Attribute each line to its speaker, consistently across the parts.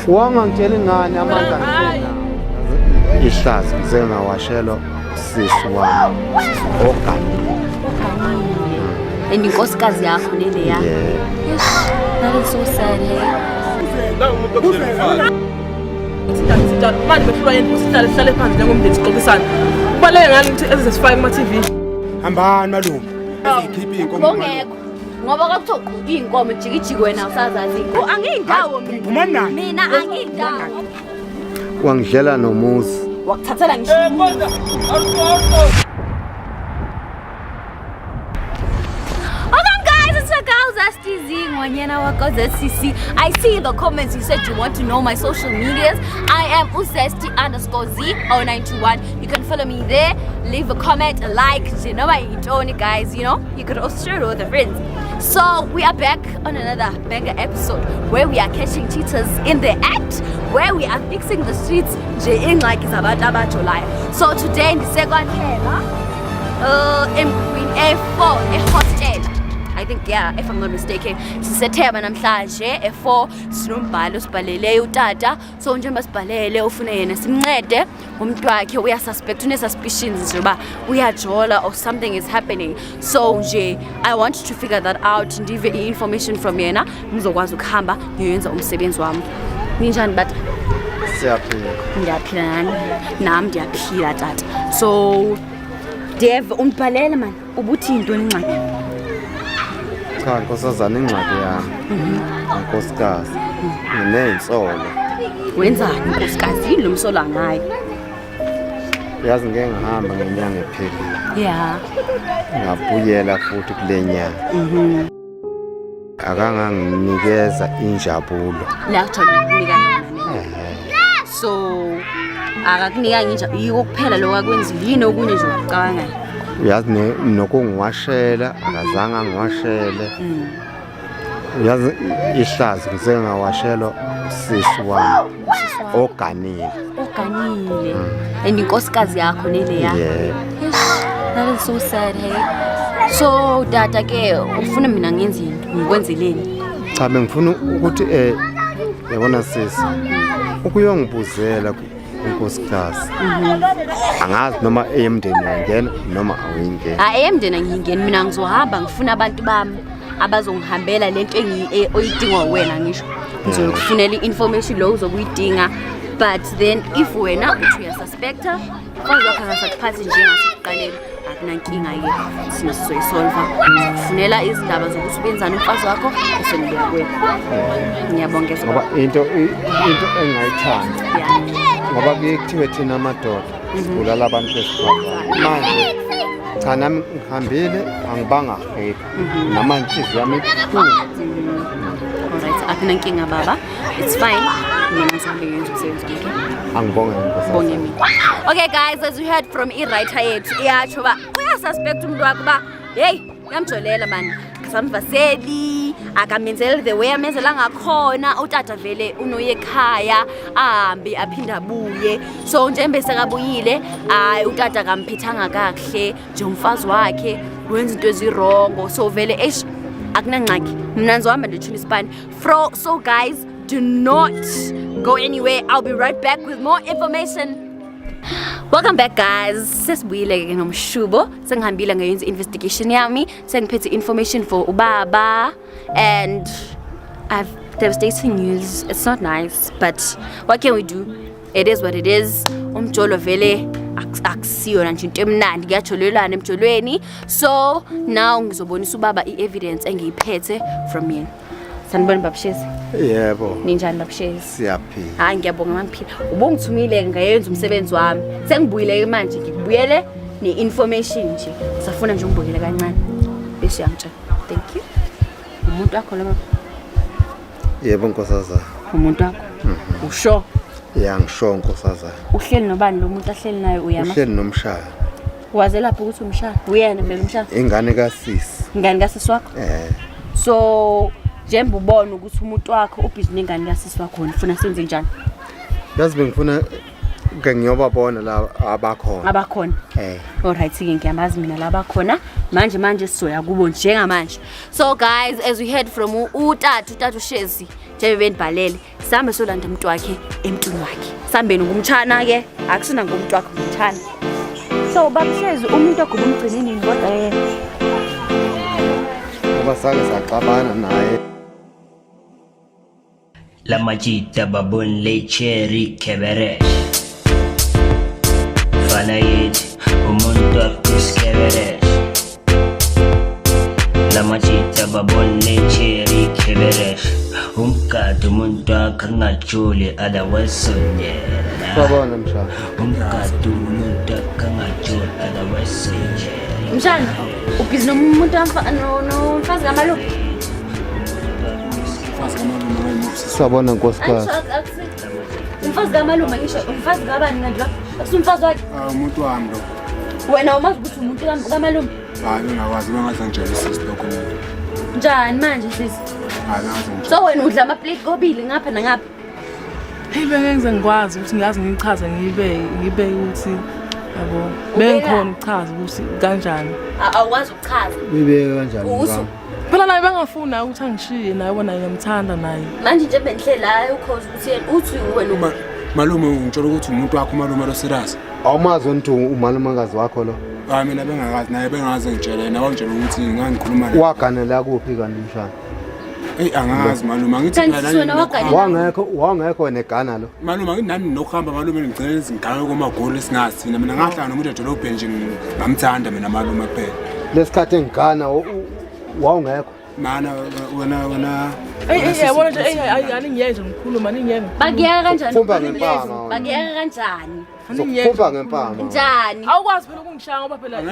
Speaker 1: Wangangitshela ngani amanga ngifena. Ihlazi ngizengawashelo sisi wami. Ogani.
Speaker 2: And inkosikazi yakho neleya. That is so sad, hey.
Speaker 3: Manje behlulwa yini usihlale hlale phansi njengomndeni sixoxisana. Kubaleke ngani ukuthi ezisifaka kuma TV.
Speaker 1: Hambani malume. Sikhipha inkomo.
Speaker 2: Ngongekho. Ngoba kwakuthoquka inkomo jikijiki wena usazazi. Angiyindawo mina. Mina angiyindawo.
Speaker 1: Wangidlela nomuzi.
Speaker 2: Wakuthathela ngisho. I see in the comments you said you want to know my social medias. I am Uzesti_Z0921. You can follow me there, leave a comment, a like, you know my Tony guys, you know. You could also share it with your friends. So we are back on another banger episode where we are catching cheaters in the act, where we are fixing the streets in like it's about July. So today in the second in Queen A4 a hostel. I think if I'm not mistaken sisetheba namhlanje e4 sinombhalo sibhalele utata so njengoba sibhalele ufuna yena simncede umuntu wakhe uyasuspect suspicions nje ba uyajola or something is happening so nje I want to figure that out ndive information from yena ngizokwazi ukuhamba ngiyenza umsebenzi wami ninjani but
Speaker 1: siyaphila
Speaker 2: ngiyaphila nami ndiyaphila tata so Dave umbhalele man ubuthi into encane
Speaker 1: cha nkosazana ingxaki yami nkosikazi nginezinsolo
Speaker 2: wenzani nkosikazi lo msolo ngayo
Speaker 1: yazi ngeke ngihamba ngenyanga epheli ngabuyela futhi kulenyanga akanganginikeza injabulo
Speaker 2: la kunika so akakunika injabulo yiko kuphela lokwakwenza yini okunye nje ukucabanga
Speaker 1: uyazi nokungiwashela akazange ngiwashele uyazi ihlazi ngizengawashelo sisi wami oganile and inkosikazi yakho neleya that is so sad hey so data ke ufuna mina ngenze into ngikwenzeleni cha bengifuna ukuthi yabona sisi ukuyongibuzela unkosikazi angazi noma emndeni ngiyangena noma awuyingena emndeni angiyingeni mina ngizohamba ngifuna abantu bami abazongihambela lento oyidinga wena ngisho ngizokufunela information lo uzokuyidinga but then if wena uthi uyasuspecta kwazokho akasakuphathi njengasiqaleni akunankinga ke sina sizoyisolva kufunela izindaba zokuthi ubenzana umfazi wakho usengibuya kwethu ngiyabonga ngoba into engayithanda ngoba kuyekuthiwe thina amadoda sibulala abantu besifazane manje cha nami ngihambile angibanga heka namanje yami alright akunankinga baba it's fine mina ngizohamba ngenza umsebenzi wakhe angibonge ngibonge okay guys as we heard from i-writer yethu iyatsho ba uyasuspect umuntu wakho ba hey uyamjolela man kasamvaseli akamenzela the way amenzela ngakhona utata vele unoye ekhaya ahambe aphinda abuye so njembe sekabuyile utata kamphethanga kahle njengomfazi wakhe wenza into ezirongo so vele akunangxaki mina ngizohamba ndethuna isipani so guys do not go anywhere. I'll be right back with more information. Welcome back guys. Sesibuyile ke nomshubo. Sengihambile ngayenza investigation yami. Sengiphethe information for ubaba and I've devastating news. It's not nice, but what can we do? It is what it is. Umjolo vele akusiyona nje into emnandi kuyajolelana emjolweni. So now ngizobonisa ubaba i-evidence engiyiphethe from yena. Sanibona babashezi? Yebo.
Speaker 2: Ninjani babashezi?
Speaker 1: Siyaphila.
Speaker 2: Hayi ngiyabonga mangiphila. Ubongithumile ngayenza umsebenzi wami. Sengibuyile manje ngikubuyele ne-information nje. Safuna nje ungibukele kancane. Bese uyangitshela. Thank you. Umuntu wakho lo.
Speaker 1: Yebo nkosazana.
Speaker 2: Umuntu wakho. Usho?
Speaker 1: Ya ngisho nkosazana.
Speaker 2: Uhleli nobani lo muntu ahleli naye uyama?
Speaker 1: Uhleli nomshaya.
Speaker 2: Waze lapho ukuthi umshaya. Uyena phela umshaya.
Speaker 1: Ingane kaSisi.
Speaker 2: Ingane kaSisi wakho? So Jembe ubona ukuthi umuntu wakho ubhizi nengane kasisi wakho ufuna senze njani?
Speaker 1: Yazi bengifuna ke ngiyobabona la abakhona.
Speaker 2: Alright ke ngiyamazi mina la abakhona. Manje sizoya kubo njengamanje. So guys, as we heard from utata uShezi njengoba benibhalele Sambe solanda umuntu wakhe emntwini wakhe. Sambeni ngumtshana ke, akusina ngomuntu wakhe ngumtshana. So babuhlezi umuntu oguba umgcinini kodwa yena.
Speaker 4: Ngoba sake saxabana naye.
Speaker 5: La majita babon le cherry keberesh Fana yeti umuntu akuskeberesh La majita babon le cherry keberesh Umkadu umuntu akangajuli adawesonyela
Speaker 4: Sabona mshana.
Speaker 5: Umkadu umuntu akangajuli adawesonyela
Speaker 2: Mshana, ubhizi nomuntu nomfazi kaMalume?
Speaker 4: Sabona nkosikazi.
Speaker 2: Umfazi kaMalume ngisho umfazi kabani kanti la? Akusumfazi wakhe?
Speaker 6: Umuntu wami lo.
Speaker 2: Wena umazi ukuthi umuntu kaMalume?
Speaker 6: Hayi ngingakwazi bengathi ngitshela sisi lokho.
Speaker 2: Njani manje sisi?
Speaker 6: Hayi ngazi.
Speaker 2: So wena udla ama-plate kobili ngapha nangapha?
Speaker 3: Hey bengenze ngikwazi ukuthi ngazi ngichaze ngibe ukuthi yabo bengikhona ukuchaza ukuthi kanjani.
Speaker 2: Awukwazi ukuchaza.
Speaker 4: Bibeke kanjani?
Speaker 3: Phela naye bengafuna ukuthi angishiye naye bona ngiyamthanda naye.
Speaker 2: Manje nje benhlela ukhoze ukuthi yena uthi wena
Speaker 6: Malume ngitshela ukuthi umuntu wakho malume lo serious.
Speaker 4: Awumazi ukuthi umalumekazi wakho lo.
Speaker 6: Hayi mina bengakazi naye bengaze ngitshela yena wangitshela ukuthi ngangikhuluma naye.
Speaker 4: Waganela kuphi kanti mshana?
Speaker 6: Hey angazi malume angithi
Speaker 4: wangekho negana lo.
Speaker 6: Malume angithi nami nokuhamba malume ngigcina izingane komagoli singathina mina ngahlala nomuntu edolobheni nje ngamthanda mina malume kuphela.
Speaker 4: Lesikhathi engigana wawungekho.
Speaker 6: Mana wena
Speaker 3: yabona nje aningiyenze ngikhuluma aningiyenze.
Speaker 2: bakuyeka kanjani?
Speaker 4: Fumba ngempama.
Speaker 2: Bakuyeka kanjani?
Speaker 4: Fumba ngempama.
Speaker 2: Njani?
Speaker 3: Awukwazi phela ukungishaya ngoba phela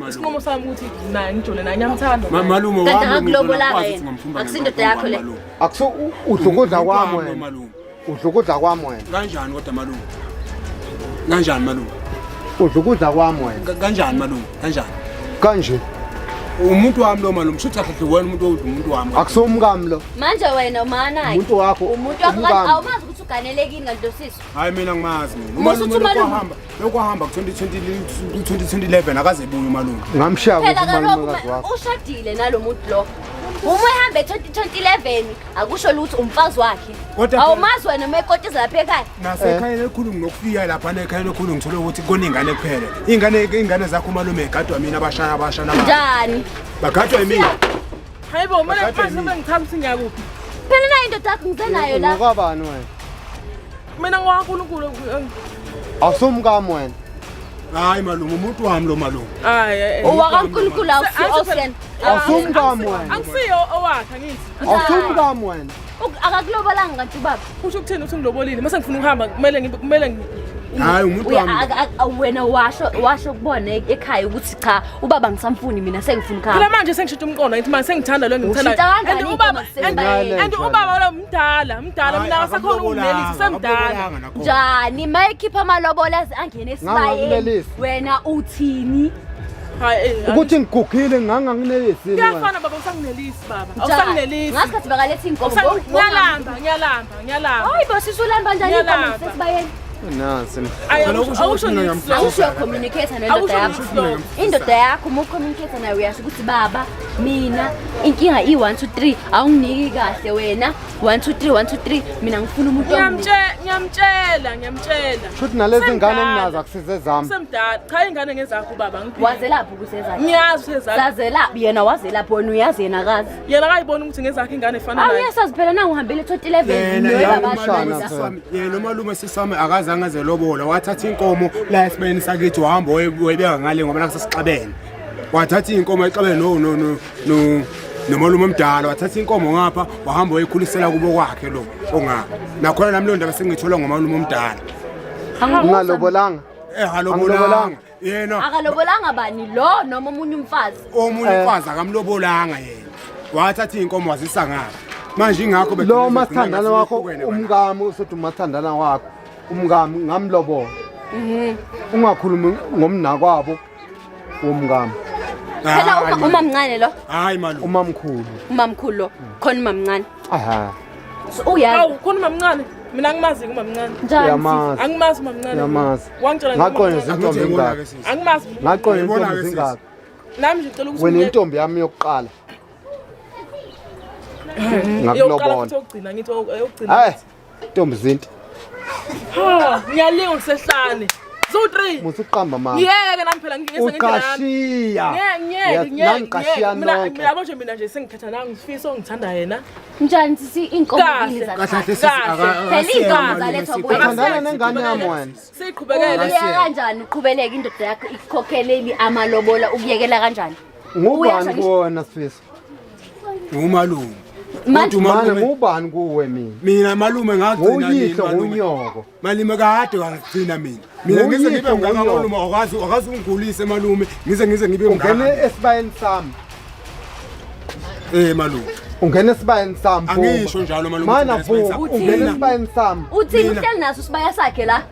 Speaker 3: isinqumo sami ukuthi naye ngijole naye ngiyamthanda.
Speaker 6: malume
Speaker 2: Kanti
Speaker 6: wami
Speaker 2: akakulobola yena. Akusindoda yakho le.
Speaker 4: Akuso udlukudla kwami wena. Udlukudla kwami wena.
Speaker 6: Kanjani kodwa malume? Kanjani malume?
Speaker 4: Udlukudla kwami wena.
Speaker 6: Kanjani malume? Kanjani?
Speaker 4: Kanje.
Speaker 6: Umuntu wami lo malume shuthi kahle wena umuntu wami.
Speaker 4: Akusomkami lo.
Speaker 2: Manje wena umanayo.
Speaker 4: Umuntu wakho.
Speaker 2: Umuntu wakho awumazi ukuthi uganelekini kanti dosisi.
Speaker 6: Hayi mina ngimazi
Speaker 2: Umalume
Speaker 6: lokuhamba ku-2011 akaze buye umalume.
Speaker 4: Ngamshiya
Speaker 2: Phela
Speaker 4: ukuthi
Speaker 2: kaloku
Speaker 4: umalumekazi wakho.
Speaker 2: ushadile nalomuntu lo. Uma ehamba 2011 akusho lutho umfazi wakhe. Awumazi wena umekotiza lapha ekhaya.
Speaker 6: Nasekhaya ekhulungu nokufika lapha ekhaya ekhulungu ngithola ukuthi koningane kuphela. Ingane zakho umalume egadwa mina abashana.
Speaker 2: Njani?
Speaker 6: Bagadwa yimina.
Speaker 3: Hayibo mina manje bengichaza ukuthi ngiyakuphi.
Speaker 2: Phela nayo indoda yakho ngisenayo la.
Speaker 4: Ngokabani wena?
Speaker 3: Mina ngwaNkulunkulu.
Speaker 4: Awusomkami wena.
Speaker 6: Hayi malume umuntu wami lo malume.
Speaker 3: Hayi.
Speaker 2: UwakaNkulunkulu awusiyo.
Speaker 4: Awusomkami wena.
Speaker 3: Angisiyo owakhe angithi.
Speaker 4: Awusomkami wena.
Speaker 2: Akakulobolanga kanti ubaba.
Speaker 3: Usho ukuthini uthi ngilobolile mase ngifuna ukuhamba kumele
Speaker 6: Hayi umuntu wami.
Speaker 2: Wena washo kubona ekhaya ukuthi cha ubaba ngisamfuni mina sengifuna
Speaker 3: phela
Speaker 2: ukuhamba.
Speaker 3: manje sengishita umqondo ngithi manje sengithanda lo ngimthanda.
Speaker 2: Ushita kanjani
Speaker 3: And ubaba lo mdala mina akasakhona ukunelisa semdala.
Speaker 2: Njani mayikhipha amalobola angene esibayeni wena uthini?
Speaker 3: Hayi
Speaker 4: Ukuthi ngigugile nganganginelisi wena.
Speaker 3: kuyafana baba usanginelisi baba. Awusanginelisi.
Speaker 2: Ngasikhathi bakaletha inkomo.
Speaker 3: Ngiyalamba.
Speaker 2: Hayi bo sisulamba kanjani inkomo sesibayeni?
Speaker 4: Nasi.
Speaker 2: Awusho communicate nendoda yakho. Indoda yakho uma communicate nayo uyasho ukuthi baba mina inkinga i1 2 3 awunginiki kahle wena 1 2 3 1 2 3 mina ngifuna umuntu
Speaker 3: ngiyamtshela.
Speaker 4: Futhi nalezi ngane enginazo akusize zami.
Speaker 3: Semdala cha ingane ngezakho baba ngiphila.
Speaker 2: wazelapha ukusezakhe.
Speaker 3: Ngiyazi usezakhe.
Speaker 2: Sazela yena wazelapha wena uyazi yena akazi.
Speaker 3: Yena akayibona ukuthi ngezakhe ingane efana nayo.
Speaker 2: Awuyasazi phela na uhambile 2011 noyibaba
Speaker 6: Yena umalume sisami akazange azelobola wathatha inkomo la esibeni sakithi wahamba wayebeka ngale ngoba nakusasixabene. Wathatha inkomo ayixabene nomalume omdala wathatha inkomo ngapha wahamba wayikhulisela kubo kwakhe lo ongaka. Nakhona nami lo ndaba sengithola ngomalume omdala.
Speaker 4: Ngalobolanga.
Speaker 6: Halobolanga. Yena
Speaker 2: akalobolanga bani lo noma umunye umfazi.
Speaker 6: Omunye umfazi akamlobolanga yena. Wathatha inkomo wazisa ngapha. Manje ingakho
Speaker 4: lo masithandana wakho umkami usothi umathandana wakho umkami ngamlobola. Ungakhulumi ngomnakwabo womkami.
Speaker 2: Phela uma mncane lo.
Speaker 6: Hayi malume.
Speaker 2: Umamkhulu lo. Khona umamncane.
Speaker 4: Aha.
Speaker 2: So uyazi.
Speaker 3: Awu khona umamncane. Mina angimazi umamncane.
Speaker 4: Yamazi.
Speaker 3: Angimazi umamncane.
Speaker 4: Yamazi.
Speaker 3: Wangitshela
Speaker 4: ngaqonda izintombi zingaka.
Speaker 3: Angimazi.
Speaker 4: Ngaqonda izintombi zingaka.
Speaker 3: Nami nje ngicela ukuthi
Speaker 4: wena intombi yami yokuqala. Ngakulobola.
Speaker 3: Ngiyogcina ngithi eyogcina.
Speaker 4: Ntombizinto.
Speaker 3: Ha, ngiyalinga ngisehlane. Zo3.
Speaker 4: Musiqamba mama.
Speaker 3: Ngiyeke nami phela ngingise ngendlela.
Speaker 4: Uqashiya.
Speaker 3: Ngiyeke.
Speaker 4: Nangiqashiya nonke.
Speaker 3: Mina yabo nje mina nje sengikhetha nami ngifisa ongithanda yena.
Speaker 2: Njani sisi inkomo yini
Speaker 6: Kahle
Speaker 2: zathi?
Speaker 6: sisi
Speaker 2: Phela inkomo zalethwa kuwena.
Speaker 4: Uthandana nengane yami wena.
Speaker 3: Siqhubekele.
Speaker 2: Uya kanjani uqhubeleke indoda yakho ikhokheleli amalobola ukuyekela kanjani?
Speaker 4: Ngubani kuwona Sifiso?
Speaker 6: Umalume.
Speaker 2: Manje
Speaker 4: Manje ngubani kuwe mina?
Speaker 6: Mina malume ngagcina
Speaker 4: Uyihlo unyoko.
Speaker 6: Malime kade wangigcina mina. Mina ngise ngibe ngamalume akazi ungigulise malume. Ngize ngibe
Speaker 4: Ungene esibayeni sami.
Speaker 6: Malume.
Speaker 4: Ungene esibayeni sami.
Speaker 6: Angisho njalo malume.
Speaker 4: Mana vuka ungene esibayeni sami.
Speaker 2: uthi uhleli naso sibaya sakhe la.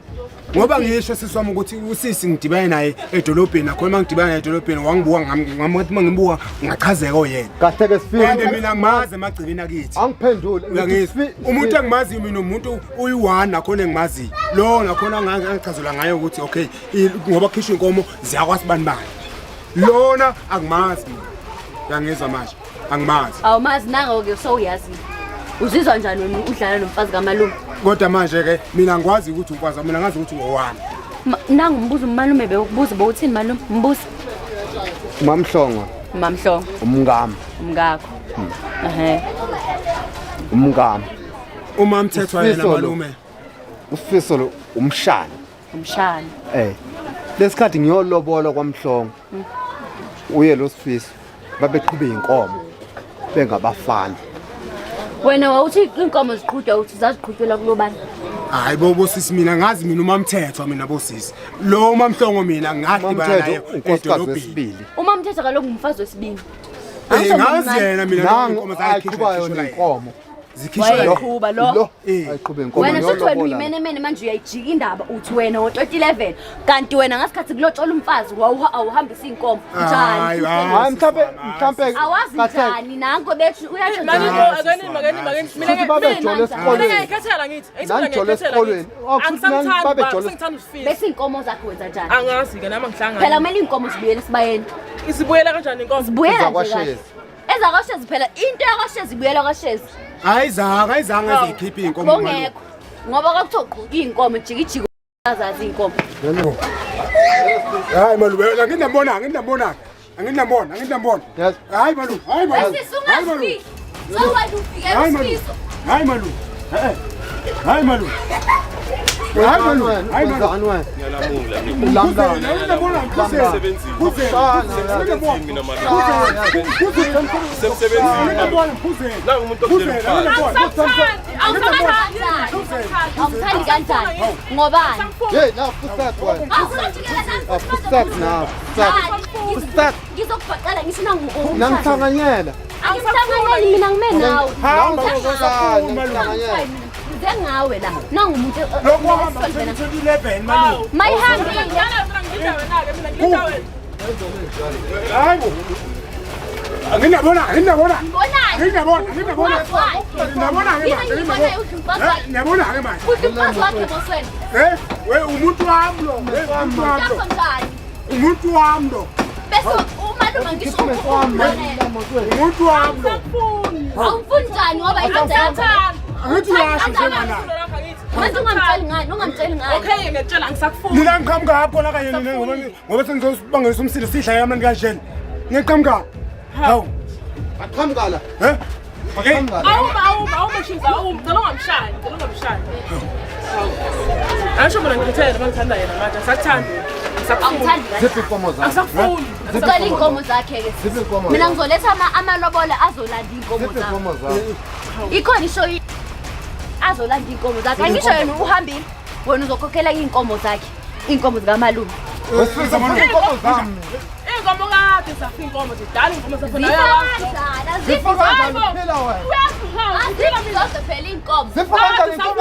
Speaker 6: Ngoba ngisho siswami ukuthi usisi ngidibane naye edolobheni akho mangidibana naye edolobheni wangibuka ngathi mangibuka ngachazeka oyena.
Speaker 4: Kahle ke Sifiso.
Speaker 6: Kanti mina ngimazi emagcikini akithi.
Speaker 4: Angiphendule.
Speaker 6: Uyangizwa umuntu engimaziyo mina umuntu uyi1 nakhona engimaziyo lo nakhona ngichazela ngayo ukuthi okay ngoba khishwa inkomo ziyakwasibani lona angimazi mina uyangizwa manje angimazi
Speaker 2: Awumazi nango ke so uyazi. Uzizwa njani wena udlala nomfazi kaMalume?
Speaker 6: kodwa manje ke mina ngikwazi ukuthi umfazi mina ngazi ukuthi ngowami
Speaker 2: Nangu umbuzo uMalume bekubuza bowuthini Malume? Mbuzo.
Speaker 4: Mamhlongo.
Speaker 2: Mamhlongo.
Speaker 4: Umngami.
Speaker 2: Umngakho. Ehe.
Speaker 4: Umngami.
Speaker 6: uma mthethwa yena malume
Speaker 4: Usifiso lo umshana.
Speaker 2: Umshana.
Speaker 4: Lesikhathi ngiyolobola kwaMhlongo. Uye lo Sifiso babeqhube inkomo bengabafana.
Speaker 2: Wena wawuthi inkomo ziqhudwa uthi zaziqhudwela kulobani?
Speaker 6: hayi bo sisi mina ngazi mina uma mthethwa mina bo sisi lo uma mhlongo mina ngadibana naye
Speaker 4: unkosikazi wesibili.
Speaker 2: Uma mthetha kaloku ngumfazi wesibili.
Speaker 6: ngazi yena mina inkomo
Speaker 4: ayiqhubayo nenkomo.
Speaker 2: Wayeqhuba lo.
Speaker 4: Ayiqhube inkomo.
Speaker 2: Wena sothi wena uyimenemene manje uyayijika indaba uthi wena ngo-2011 kanti wena ngasikhathi kulotshola umfazi awuhambisa inkomo njani?
Speaker 4: Hayi mhlambe
Speaker 2: awazi njani nanko bethu uyasho
Speaker 3: Manje
Speaker 2: njani?
Speaker 3: akani
Speaker 4: Futhi babejole esikolweni.
Speaker 3: ngiyakhathela ngithi.
Speaker 4: Nangijole esikolweni.
Speaker 3: Angithanda usifisa.
Speaker 2: Bese inkomo zakho wenza njani?
Speaker 3: Angazi ke nami ngihlangana.
Speaker 2: Phela kumele inkomo zibuyele esibayeni.
Speaker 3: Isibuyela kanjani inkomo?
Speaker 2: Zibuyela nje kahle. Ezakashezi phela into yakashezi ibuyela kashezi.
Speaker 6: ayizange zikhiphe inkomo
Speaker 2: Bongekho. Ngoba kwakuthiwa uqhuka inkomo jikijiko azazi inkomo.
Speaker 6: hayi malume angindambona
Speaker 4: Yes.
Speaker 6: hayi malume
Speaker 2: Sisungasifi. Sawadi ufike esifiso.
Speaker 6: hayi malume
Speaker 2: Awumthandi kanjani? Ngobani?
Speaker 4: Hey, now fusak wena. Fusak now. Fusak.
Speaker 2: Ngizokubhaqela ngisho nangu.
Speaker 4: Nangihlanganyela.
Speaker 2: Angihlanganyeli mina ngime nawe.
Speaker 4: Nangihlanganyela.
Speaker 2: Njengawe la. Nangu umuntu
Speaker 6: lokuhamba 2011 malume
Speaker 2: mayihambile.
Speaker 6: hayi angindabona ngiyabona ke manje we umuntu wami lo umuntu wami lo
Speaker 2: bese umalume ngisho
Speaker 6: umuntu wami lo
Speaker 2: awufuni njani ngoba indoda
Speaker 6: angithi uyasho njengana
Speaker 2: manje ungamtsheli ngani
Speaker 3: Okay ngiyatshela ngisakufuna.
Speaker 6: mina ngiqhamuka lapho la kanye ngoba sengizobangisa umsilo sidla yami kanjani ngiqhamuka hawu
Speaker 4: Aqhamukala.
Speaker 3: Awumashiza ngicela ungamshayi. Angisho mina ngikuthele mangithanda yena manje sakuthanda.
Speaker 2: awuthandi kahle
Speaker 4: Ziphi inkomo zakho?
Speaker 3: Asakufuni.
Speaker 2: Sicela inkomo zakhe ke
Speaker 4: Ziphi inkomo?
Speaker 2: mina ngizoletha amalobola azolanda inkomo
Speaker 4: Ziphi
Speaker 2: zakho
Speaker 4: inkomo zakho?
Speaker 2: ikhona isho azolanda inkomo zakhe angisho yena uhambile wena uzokhokhela inkomo zakhe inkomo zikaMalume
Speaker 4: Wesifisa inkomo zami.
Speaker 3: Inkomo kade safi inkomo zidala inkomo safuna
Speaker 2: zifakazana
Speaker 4: Zifakazana phela wena.
Speaker 2: zifakazana phela inkomo
Speaker 4: Zifakazana inkomo.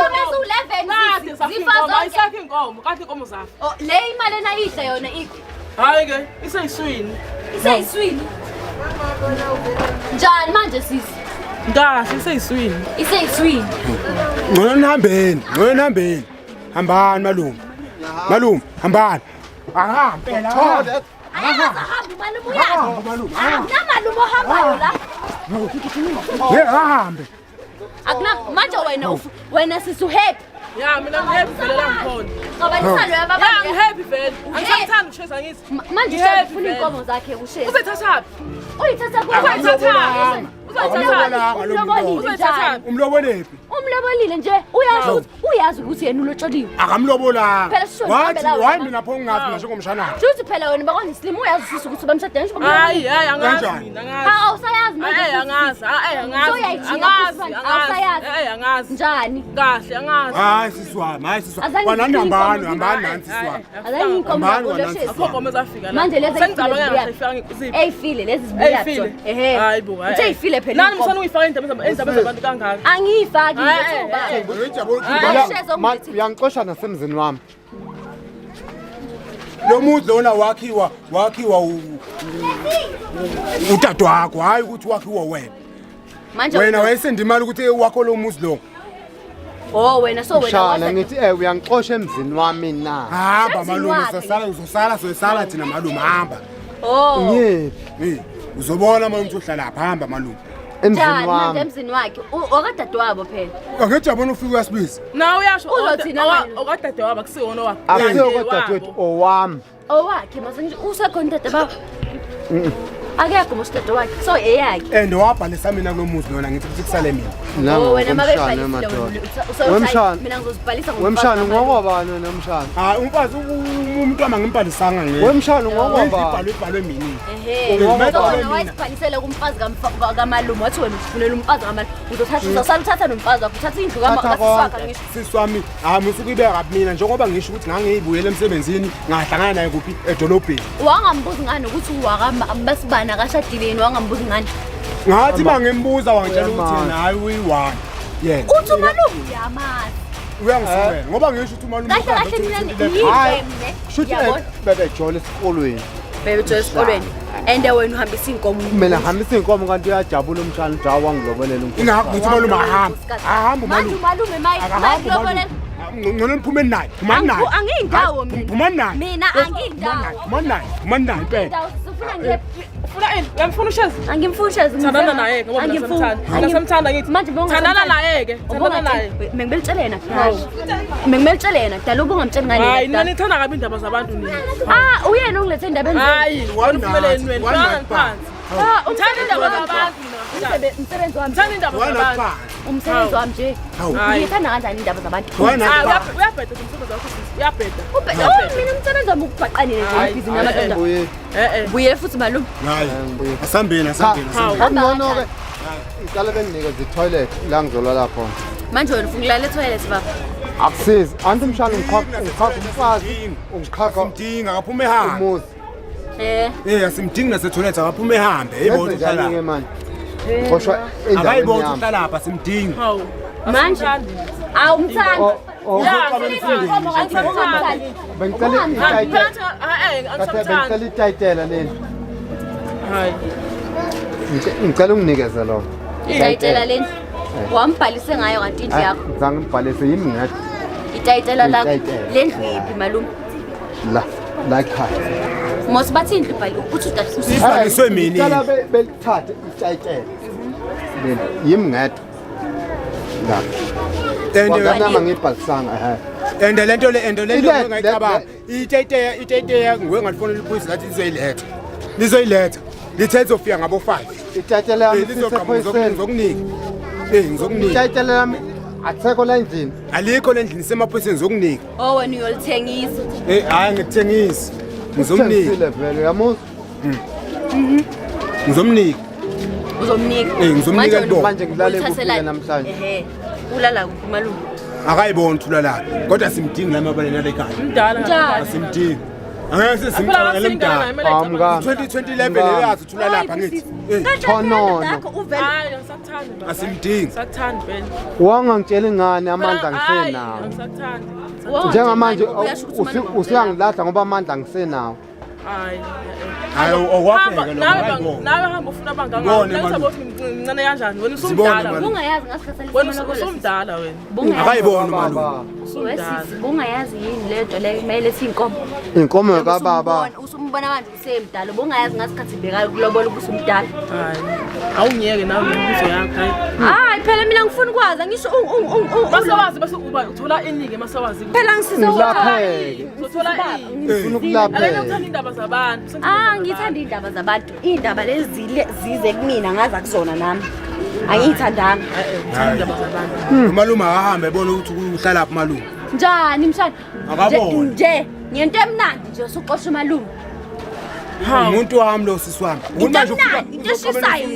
Speaker 2: Zifa zonke
Speaker 3: ayisakho inkomo kade inkomo zafi.
Speaker 2: le imali enayidla yona ikho
Speaker 3: Hayi ke iseyiswini.
Speaker 2: iseyiswini njani manje sisi
Speaker 3: Kahle iseyiswini.
Speaker 2: iseyiswini
Speaker 6: ngcono nihambeni hambani malume hambani phela
Speaker 2: ayazahambi Malume uyazi namalume ohambayo la
Speaker 6: ahambe
Speaker 2: Akuna manje wena sisu happy.
Speaker 3: Ya mina ngihappy vele la ngikhona.
Speaker 2: Qabanisana yababa.
Speaker 3: Ya ngihappy vele. Angisathanda ukushesa ngithi.
Speaker 2: Manje usefuna inkomo zakhe ushesa.
Speaker 3: Uzayithathaphi?
Speaker 2: Uyithatha
Speaker 6: Umlobolephi?
Speaker 2: umlobolile nje uyazi ukuthi yena ulotsholiwe.
Speaker 6: Akamlobolanga.
Speaker 2: Phela sisho
Speaker 6: Wathi hayi mina pho ngingazi mina njengomshana.
Speaker 2: Futhi phela wena bakwaNislim uyazi usisi ukuthi bamshada nje
Speaker 3: Hayi angazi mina angazi.
Speaker 2: Awusayazi manje.
Speaker 3: Angazi. Angazi.
Speaker 2: Njani?
Speaker 3: Kahle angazi.
Speaker 6: Hayi siswami, hambani nansi siswami.
Speaker 2: Azange inkomo uloshesa.
Speaker 3: Akho zafika la.
Speaker 2: Manje lezi
Speaker 3: eyifile
Speaker 2: lezi zibuya.
Speaker 3: Ehe. Hayi bo.
Speaker 2: Uthe ifile phela.
Speaker 3: Nani msana uyifaka indaba zabantu kangaka?
Speaker 2: Angiyifaki
Speaker 4: Uyangixosha nasemzini wami.
Speaker 6: Lo muzi lona wakhiwa utata wakho hayi ukuthi wakhiwa wena.
Speaker 2: manje
Speaker 6: Wena wayesendimali ukuthi wakho lo muzi lo.
Speaker 2: Oh wena so wena
Speaker 4: Shana ngithi uyangixosha emzini wami na.
Speaker 6: Hamba malume uzosala thina malume hamba.
Speaker 2: Oh
Speaker 4: Ngiyephi?
Speaker 6: Uzobona malume uhlala lapha hamba malume.
Speaker 4: Emzini wami.
Speaker 2: emzini wakhe wakadadewabo phela.
Speaker 6: Angejabona ufika uyasibiza.
Speaker 3: Na uyasho
Speaker 2: Uzothina
Speaker 3: okadade waba kusiwona wakho.
Speaker 4: Akusiyo kodwa wethu owami.
Speaker 2: Owakhe manje usekhona dadewabo. Akekho umstado wakhe so eyakhe.
Speaker 6: And wabhalisa mina kulo muzi lona ngithi kusale mina.
Speaker 2: Wena
Speaker 4: Wemshana
Speaker 2: mina ngizobhalisa
Speaker 4: Wemshana ngokobani wena wemshana?
Speaker 6: Hayi umfazi umuntu wami ngimbhalisanga ngeke.
Speaker 4: Wemshana ngokobani?
Speaker 6: Ibhalwe mina.
Speaker 2: wena wayibhalisele kumfazi kamalume wathi wena ufunela umfazi kamalume uzothatha nomfazi wakho uthatha indlu kamasiswakhe ngisho.
Speaker 6: Siswami musuke ibeka kabi mina njengoba ngisho ukuthi ngangiyibuyela emsebenzini ngahlangana naye kuphi edolobheni.
Speaker 2: Wangambuzi ngani ukuthi basibani akashadileni wangambuzi ngani?
Speaker 6: Ngathi bangimbuza wangitshela ukuthi yena hayi uyi1. Yena.
Speaker 2: Uthi umalume uyamazi.
Speaker 6: Uyangisebenzela ngoba ngisho ukuthi umalume
Speaker 2: Kahle mina ngiyivemne.
Speaker 4: Shuthi bebejola esikolweni.
Speaker 2: Bebejola esikolweni. And wena uhambisa inkomo.
Speaker 4: Mina hambisa inkomo kanti uyajabula umshana jawu wangilobolela umfana.
Speaker 6: Ingakho umalume ahamba
Speaker 2: Manje umalume mayilobolela.
Speaker 6: Ngcono niphumeni naye. Phumani naye.
Speaker 2: Angiyindawo mina.
Speaker 6: Phumani naye.
Speaker 2: Mina angiyindawo.
Speaker 6: Phumani naye impela.
Speaker 2: Sifuna nje
Speaker 3: Ufuna ini? Uyamfuna ushezi?
Speaker 2: angimfuni ushezi.
Speaker 3: Thandana naye ngoba mina semthanda. Mina semthanda ngithi.
Speaker 2: Manje
Speaker 3: Thandana naye ke. Thandana naye.
Speaker 2: Mengibelitshela yena kuqala. Mengibelitshela yena dala ubungamtsheli ngani.
Speaker 3: Hayi nina nithanda kabi indaba zabantu nini?
Speaker 2: Uyena ongilethe indaba enzeni.
Speaker 3: Hayi wena uphumeleni wena phansi. Uthanda indaba zabantu.
Speaker 2: Umsebenzi wami.
Speaker 3: Uthanda indaba zabantu.
Speaker 2: Umsebenzi wami nje. Ngiyithanda kanjani indaba zabantu?
Speaker 3: Uyabheda umsebenzi wakho. Uyabheda.
Speaker 2: Mina umsebenzi wami ukubhaqanile nje ibhizinisi yamadodana.
Speaker 4: Buye.
Speaker 2: Buye futhi malume.
Speaker 6: Hayi. Asambeni.
Speaker 4: Ngcono ke. Ngicela benginike i-toilet la ngizolala khona.
Speaker 2: Manje wena ufuna ukulala e-toilet baba?
Speaker 4: Akusizi. Anti umshana ngikhakha umfazi. Ungikhakha
Speaker 6: Simdinga akaphuma ehambe.
Speaker 4: umuzi.
Speaker 6: Asimdingi nasetoilet akaphuma ehambe. Yebo
Speaker 4: Benze
Speaker 6: uhlala.
Speaker 4: njani-ke manje? Ngoshwa endaweni
Speaker 6: Akayibona
Speaker 4: yami.
Speaker 6: uhlala lapha simdingi.
Speaker 3: Hawu.
Speaker 2: Manje awumthandi.
Speaker 4: Bengicela
Speaker 3: Angisamthandi.
Speaker 4: itayitela leli.
Speaker 3: Hayi.
Speaker 4: Ngicela unginikeze lo.
Speaker 2: Itayitela leni. Wambhalise ngayo kanti indlu yakho.
Speaker 4: Ngizange ngibhalise yimi ngathi
Speaker 2: Itayitela lakho.
Speaker 4: Itayitela.
Speaker 2: Lendlu yiphi malume?
Speaker 4: la ekhaya.
Speaker 2: Mos bathi indlu bhali ukuthi udadisi.
Speaker 6: Sibhaliswe mina.
Speaker 4: Ngicela belithathe itayitela. Leli yimi ngathi. La. Wakanama ngibhalisanga
Speaker 6: And lento ngayicabanga. Itayiteya ngiwe ngalifonela ipolice lathi lizoyiletha. Lithe izofika ngabo 5.
Speaker 4: Itayitela yami isephoyiseni.
Speaker 6: Ngizokunika.
Speaker 4: Itayitela yami atheko la endlini.
Speaker 6: Alikho lendlini semaphoyiseni ngizokunika.
Speaker 2: Oh wena uyolithengisa.
Speaker 6: Hayi ngikuthengisi. Ngizomnika.
Speaker 4: Ngizomnika vele uyamuzwa.
Speaker 6: Ngizomnika.
Speaker 2: Uzomnika.
Speaker 6: Ngizomnika libo.
Speaker 4: Manje ngilale kuphela namhlanje.
Speaker 2: Ulala kuphi malume?
Speaker 6: Akayibona uthula la. Kodwa simdingi la mabaleni la ekhaya.
Speaker 3: Mdala.
Speaker 6: Asimdingi. Angeke simcabangele mdala. 2011 yazi uthula lapha ngithi.
Speaker 4: Thonono.
Speaker 3: Hayi ngisakuthanda.
Speaker 6: Asimdingi.
Speaker 3: Ngisakuthanda vele.
Speaker 4: Wangangitshela ingane amandla ngisenawo.
Speaker 3: Ngisakuthanda.
Speaker 4: Njengamanje usuyangilahla ngoba amandla ngisenawo.
Speaker 6: Hayi owapheka lo hayibo.
Speaker 3: Nawe hamba ufuna abanganga. Nawe mncane kanjani? Wena usumdala.
Speaker 2: Ungayazi ngasikhathi
Speaker 3: Wena usumdala wena.
Speaker 6: Akayibona malume.
Speaker 2: Wesisi ungayazi yini lento le kumele sinkomo.
Speaker 4: Inkomo kababa.
Speaker 2: ngibona manje usemdala ubungayazi ngasikhathi bhekayo kulobola ubusumdala.
Speaker 3: Hayi. Awungiyeke nawe imibuzo yakho hayi.
Speaker 2: Hayi phela mina ngifuna ukwazi ngisho
Speaker 3: Masawazi bese uba uthola iningi masawazi.
Speaker 2: phela ngisiza
Speaker 4: Ngilapheke.
Speaker 3: Uthola iningi.
Speaker 4: Ngifuna
Speaker 3: Alena
Speaker 4: ukulapheka.
Speaker 3: uthanda indaba zabantu.
Speaker 2: ngithanda indaba zabantu indaba lezi zize kumina ngaza kuzona nami angiyithandanga
Speaker 3: Uthanda indaba zabantu.
Speaker 6: Umalume akahambe ebona ukuthi uhlala phi malume.
Speaker 2: njani mshana
Speaker 6: Akabona.
Speaker 2: nje ngento emnandi nje usuqosha umalume
Speaker 6: Umuntu wami lo sisi wami.
Speaker 2: into emnandi into eshisayo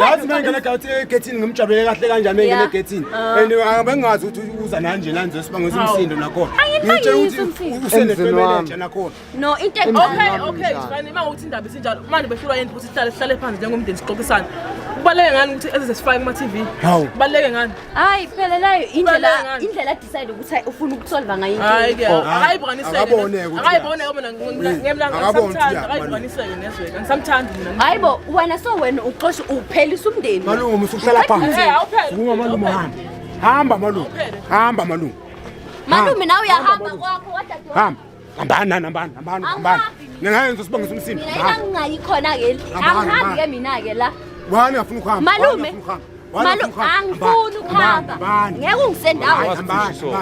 Speaker 6: Yazi mangena egethini ngimjabulele kahle kanjani mangena egethini. And bengazi ukuthi uza nanje lanze sibangeza umsindo nakhona.
Speaker 2: Angiphangisi umsindo.
Speaker 6: Usenepemenja nakhona.
Speaker 2: no into
Speaker 3: Okay, sifane mawuthi indaba isinjalo. Manje behlulwa yini ukuthi sihlale phansi njengomndeni sixoxisana. Kubaleke ngani ukuthi ezesifike kuma TV?
Speaker 6: Hawu.
Speaker 3: Kubaleke ngani?
Speaker 2: hayi phela leyo indlela decide ukuthi ukufuna ukusolva ngayo
Speaker 3: Hayi
Speaker 2: inkinga
Speaker 3: ke. Akayiburaniseke.
Speaker 6: Akaboneke ukuthi.
Speaker 3: Akayiboneke mina ngemla ngisamthanda. Akayiburaniseke nezweke. Ngisamthanda mina.
Speaker 2: hayibo wena so wena uxosha uphelisa umndeni
Speaker 6: Malume usuhlala phansi.
Speaker 3: Awuphele.
Speaker 6: Uma malume hamba. Hamba malume. Hamba malume.
Speaker 2: malume nawe uyahamba kwakho wadade
Speaker 6: Hamba. Hambani. Ngingayenza sibangisa umsindo.
Speaker 2: mina engangayi khona ke angihambi ke mina ke la
Speaker 6: Wani ngafuna ukuhamba.
Speaker 2: malume angifuni ukuhamba ngeke ungisendawo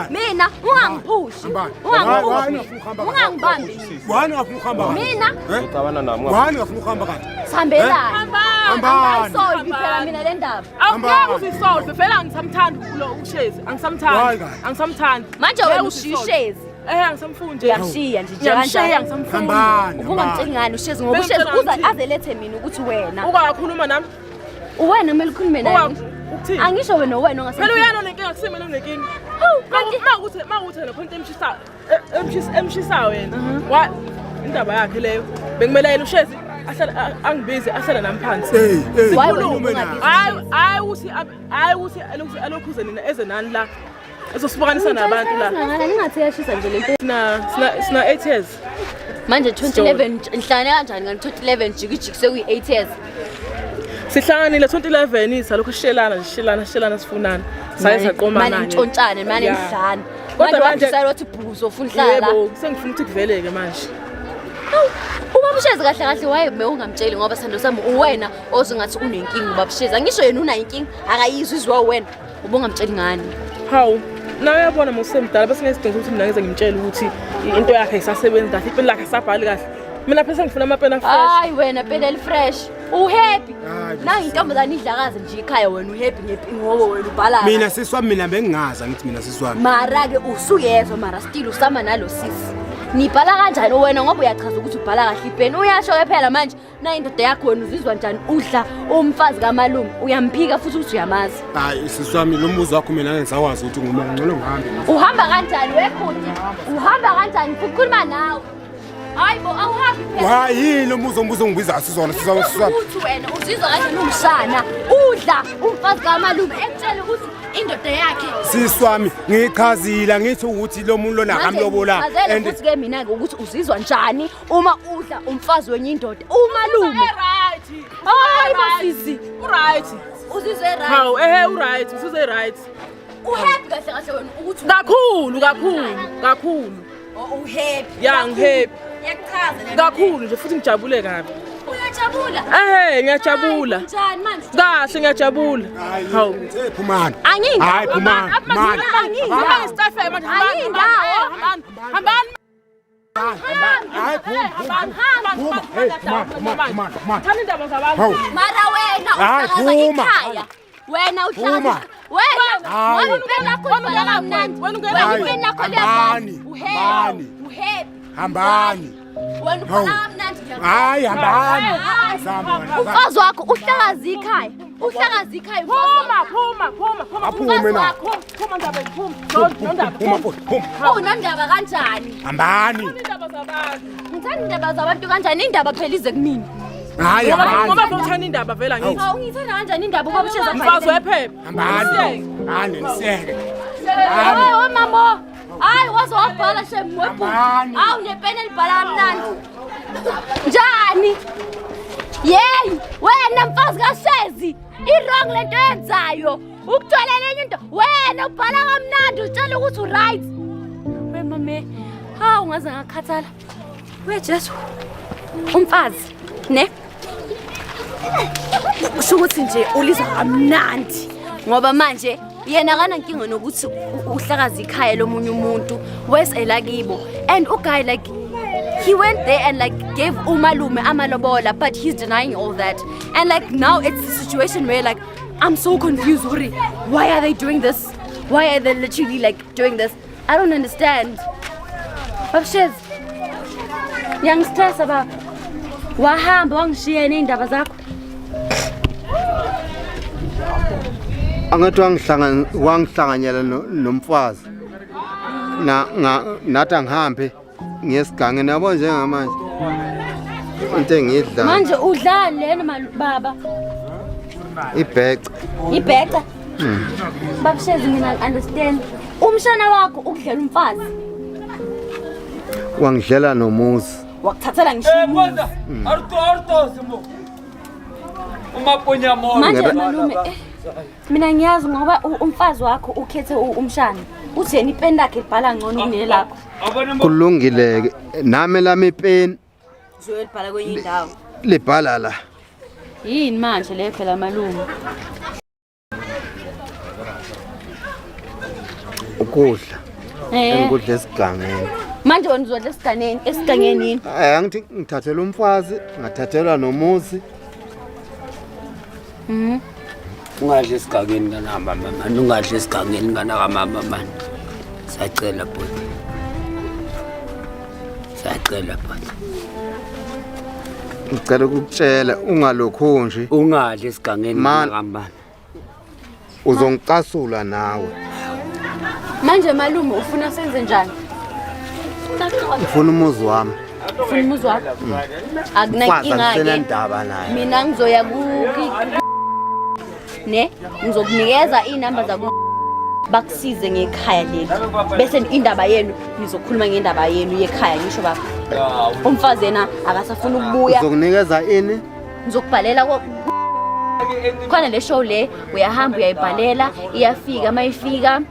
Speaker 2: mina ungangiphushi ungangibambi
Speaker 6: Wani ngafuna ukuhamba.
Speaker 2: mina
Speaker 6: Wani ngafuna ukuhamba kanti.
Speaker 2: sihambelana
Speaker 6: Hambani.
Speaker 2: angisolvi phela mina le ndaba
Speaker 3: Awungeke usisolve vela ngisamthanda kulo ushezi.
Speaker 6: Why
Speaker 3: Angisamthanda.
Speaker 6: kanti?
Speaker 3: Angisamthanda.
Speaker 2: manje wena ushishezi
Speaker 3: Angisamfuni nje.
Speaker 2: uyashiya nje
Speaker 3: Ngiyamshiya
Speaker 2: kanjani
Speaker 3: ngisamfuni.
Speaker 6: Hambani.
Speaker 2: ubungamcingani ushezi ngoba ushezi uza azelethe mina ukuthi wena
Speaker 3: Ukakhuluma nami.
Speaker 2: uwena kumele ukhulume nami
Speaker 3: Ukuthini?
Speaker 2: angisho wena uwena
Speaker 3: Phela
Speaker 2: ongasenkinga
Speaker 3: uyana nenkinga kusimela unenkinga. Mawukuthi nakhona into emshisa wena. Wa indaba yakhe leyo. Bengimelela ushezi angibize ahlala nami phansi.
Speaker 2: Why
Speaker 6: Sikhulume
Speaker 2: wena
Speaker 6: naye.
Speaker 3: Hayi ukuthi alokhuze nina eze nani la. Ezosibukanisa nabantu la.
Speaker 2: ningathi yashisa nje lento
Speaker 3: Sina 8 years.
Speaker 2: manje 2011 nhlane kanjani ngani 2011 jikijikise kuyi8 years
Speaker 3: Sihlanganile 2011 salokho sishelana sifunana. Saye saqoma
Speaker 2: manje ntshontshane manje
Speaker 3: Yeah.
Speaker 2: nihlana
Speaker 3: Kodwa
Speaker 2: manje
Speaker 3: manje-
Speaker 2: wabisala wathi bhuzo ufuna uhlala
Speaker 3: Yebo, sengifuna ukuthi kuveleke manje.
Speaker 2: ubaba ushezi kahle kahle waye ungamtsheli ngoba sando sami uwena ozingathi unenkinga ubaba ushezi angisho yena una inkinga akayizwa izwa wena ubungamtsheli ngani
Speaker 3: Hawu, nawe yabona musemdala bese ngesidingo ukuthi mina ngize ngimtshele ukuthi into yakhe isasebenza kahle, ipeni lakhe isabhali kahle. Mina phela ngifuna amapena fresh.
Speaker 2: hayi wena pena fresh uhappy nangi intombazane idlakazi nje ekhaya wena uhappy ngoba wena ubhala
Speaker 6: Mina sisi wami mina bengingaza ngithi mina sisi wami.
Speaker 2: mara ke usuyezwa mara still usama nalo sisi nibhala kanjani wena ngoba uyachaza ukuthi ubhala kahle ipeni uyasho ke phela manje na indoda yakho wena uzizwa njani udla umfazi kamalume uyamphika futhi uthi uyamazi
Speaker 6: Hayi sisi wami lo mbuzo wakho mina ngisawazi ukuthi ngcono ngihambe.
Speaker 2: uhamba kanjani wekhuti uhamba kanjani ukukhuluma nawe hayibo awuhambi phela
Speaker 6: Hayi lo mbuzo ngibiza sizona sisi wami.
Speaker 2: ukuthi wena uzizwa kanjani umshana udla umfazi kamalume ekutshela ukuthi indoda yakhe
Speaker 6: Sisi wami ngichazile ngithi ukuthi lo muntu lona akamlobola
Speaker 2: and futhi ke mina ke ukuthi uzizwa njani uma udla umfazi wenye indoda umalume
Speaker 3: Right.
Speaker 2: hayi basisi
Speaker 3: Right.
Speaker 2: uzizwe right
Speaker 3: Hawu, uright, usuze right.
Speaker 2: uhappy kahle kahle wena ukuthi
Speaker 3: Kakhulu.
Speaker 2: uhappy
Speaker 3: Ya ngihappy.
Speaker 2: yakuchaza
Speaker 3: Kakhulu nje futhi ngijabule kabi.
Speaker 2: uyajabula
Speaker 3: Ngiyajabula.
Speaker 2: njani manje
Speaker 3: Kahle ngiyajabula. Hawu.
Speaker 6: Phumani.
Speaker 2: Angindawo.
Speaker 6: Hayi phumani. Mani.
Speaker 3: Hambani sitafe manje hambani. Hambani.
Speaker 6: Hayi phuma.
Speaker 3: Thanda indaba zabantu.
Speaker 6: Hawu.
Speaker 2: mara wena
Speaker 6: Hayi,
Speaker 2: uhlala
Speaker 6: phuma.
Speaker 2: ekhaya wena uhlala
Speaker 6: Phuma.
Speaker 2: wena
Speaker 6: Hayi.
Speaker 2: wena khona kamnandi
Speaker 6: Hayi.
Speaker 2: wena khona
Speaker 6: Hambani.
Speaker 2: uhappy
Speaker 6: Hambani.
Speaker 2: wena khona kamnandi
Speaker 6: Hayi hambani.
Speaker 2: umfazi wakho uhlakaza ekhaya
Speaker 6: Aphume na.
Speaker 3: Phuma ndabeni, phuma.
Speaker 6: Phuma.
Speaker 2: unandaba kanjani
Speaker 6: Hambani.
Speaker 3: Indaba zabantu.
Speaker 2: ngithanda indaba zabantu kanjani indaba phela ize kumina
Speaker 6: Hayi
Speaker 3: Ngoba
Speaker 6: hambani.
Speaker 3: uthanda indaba vela ngithi.
Speaker 2: hawu ngithanda kanjani indaba ubaba usheza
Speaker 3: Mfazi wephepha.
Speaker 6: Hambani. Hani niseke.
Speaker 2: hayi mama hayi waze wabhala shemwebu
Speaker 6: Hambani.
Speaker 2: hawu nepeni elibhala kamnandi njani yeyi wena mfazi kashezi i-wrong lento yenzayo ukutholela enye into wena ubhala kamnandi utshela ukuthi u-right we mame hawu ngaze ngakhathala we're just umfazi ne kusho ukuthi nje ulizwa kamnandi ngoba manje yena akanankinga nokuthi uhlakaza ikhaya lomunye umuntu weselakibo and uguy like he went there and like gave umalume amalobola but he's denying all that and like now it's a situation where like I'm so confused Uri. Why are they doing this? Why are they literally like doing this? I don't understand. Babshiz Youngsters about wahamba wangishiya neindaba zakho
Speaker 4: angathi wangihlanganyela nomfazi nathi angihambe ngesigangeni yabo njengamanje into engidla
Speaker 2: manje udlani lena baba ibheca babshezi mina understand umshana wakho ukudlela umfazi
Speaker 4: wangidlela nomuzi
Speaker 2: wakuthathela ngisho manje malume mina ngiyazi ngoba umfazi wakho ukhethe umshana uthi yena ipeni lakhe libhala ngcono kunele lakho
Speaker 4: kulungile nami lami ipeni
Speaker 2: zoyibhala kwenye indawo
Speaker 4: libhala la
Speaker 2: yini manje le phela malume
Speaker 4: ukudla engikudla esigangeni
Speaker 2: manje wena uzodla esigangeni yini
Speaker 4: angithi ngithathela umfazi ngathathelwa nomuzi
Speaker 5: ungadla esigangeni kanahamba mama ungadla esigangeni kanahamba mama siyacela bhuti
Speaker 4: ngicela ukukutshela ungalokho nje
Speaker 5: ungadla esigangeni kanahamba
Speaker 4: uzongicasula nawe
Speaker 2: manje malume ufuna senze njani
Speaker 4: ufuna umuzi wami
Speaker 2: ufuna umuzi wakho akunankinga ke mina ngizoya ne ngizokunikeza inamba zakho bakusize ngekhaya leli bese indaba yenu nizokhuluma ngendaba yenu yekhaya ngisho baba umfazi yena akasafuna ukubuya
Speaker 4: uzokunikeza ini
Speaker 2: ngizokubhalela khona le show le uyahamba uyayibhalela iyafika mayifika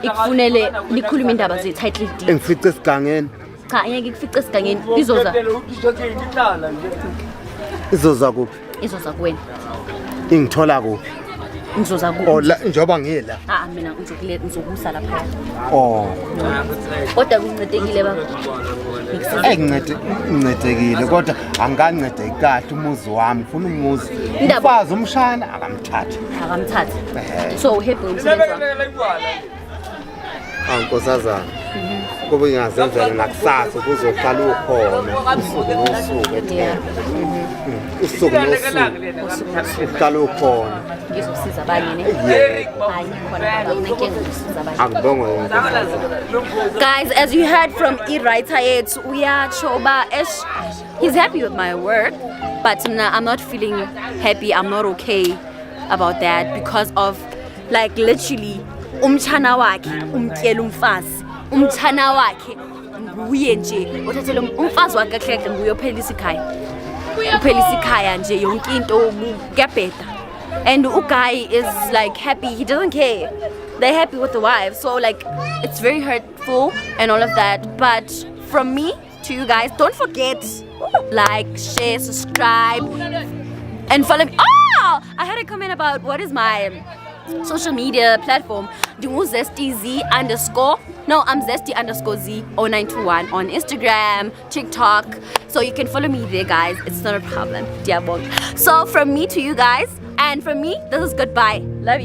Speaker 2: ikufunele nikhuluma indaba ze title deed
Speaker 4: engifice esigangeni
Speaker 2: cha ngeke ngikufice esigangeni izoza
Speaker 4: kuphi
Speaker 2: izoza kuwena
Speaker 4: ingithola kuphi
Speaker 2: ngizoza kuphi
Speaker 4: oh la njoba ngila
Speaker 2: mina ngizokusa lapha
Speaker 1: kodwa kuncedekile baba
Speaker 4: ngincedekile kodwa angancedeki kahle umuzi wami ufuna umuzi umfazi umshana akamthatha
Speaker 1: so happy umsebenzi
Speaker 4: Nkosazana kube ngazenzela nakusasa kuzohlala ukhona usuku nosuku usuku nosuku uhlala ukhona
Speaker 1: ngizosiza abanye ne hayi khona unenkinga ukusiza abanye
Speaker 4: akubonga
Speaker 1: guys, as you heard from i-writer yethu uyachoba he's happy with my work but I'm not feeling happy, I'm not okay about that because of like literally umchana wakhe umtyela umfazi umchana wakhe nguye nje uthathele umfazi wakhe kahle nguye ophelisa ikhaya nje yonke into kuyabheda and uguy is like happy, he doesn't care, they're happy with the wife, so like it's very hurtful and all of that. But from me to you guys, don't forget like, share, subscribe and follow me. Oh, I had a comment about what is my social media platform. ZestyZ_. No, I'm Zesty_Z0921 on Instagram, TikTok. So you can follow me there, guys. It's not a problem. So from me to you guys, and from me, this is goodbye. Love you.